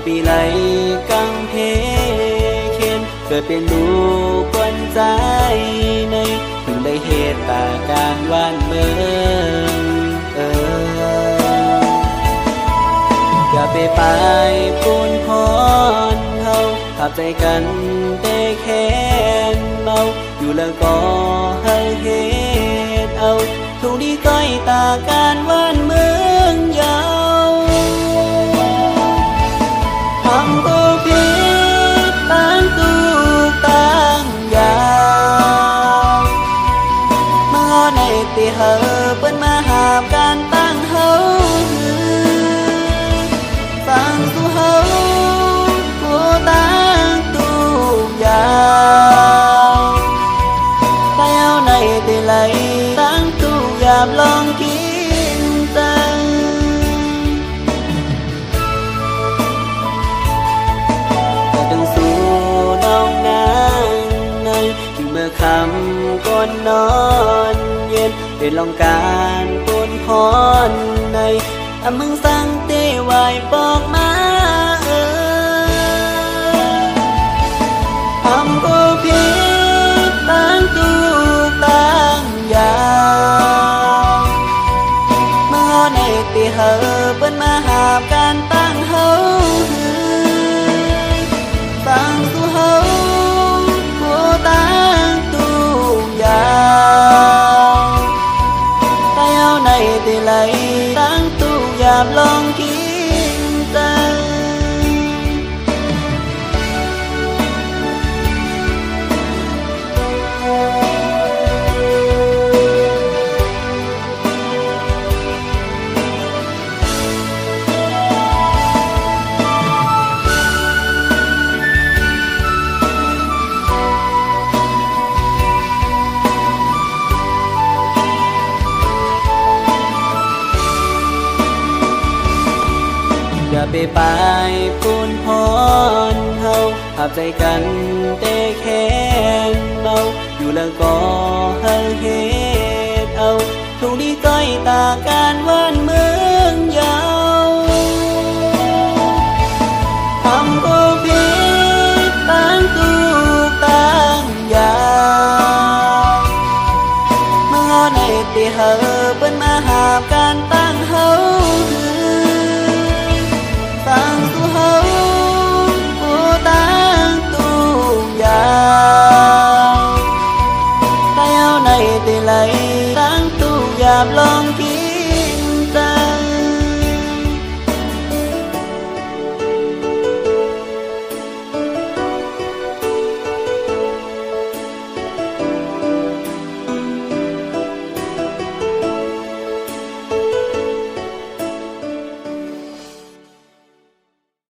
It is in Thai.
ปีไหลกังเพเข็นเกิดเป็นลูกคนใจในถึงได้เหตุตาการว่านเมืองอย่าไปปายปูนพรเฮาขับใจกันแต่แค้นเมาอยู่แล้วก็ให้เหตุเอาทุกดีก้อยตาการว่านเมืองยาวทำตัวผิดตั้งตูตั้งยาวเมื่อในตีเฮาเปิ้นมาหาบการตั้งเฮาตั้งตูเฮากูตั้งตูยาวแต่เอาในตีไหลตั้งตูยามลองกินตังดึงสู่น้องนางในถึงเมื่อคำก่อนนอนเย็นเป็นลองการปูนพรในมึงสั่งเตไว้บอกมาทำกูผิดตั้งตูตั้งยาวเมื่อในตีเฮาเปิ้นมาหาบการตั้งเฮาตั้งตูเฮากูตั้งตูยาวแต่เอาในตีไหลตั้งตูยามลองกินตังอย่าไปปายปูนพรเฮาขับใจกันแต่แค้นเมาอยู่แล้วก็ให้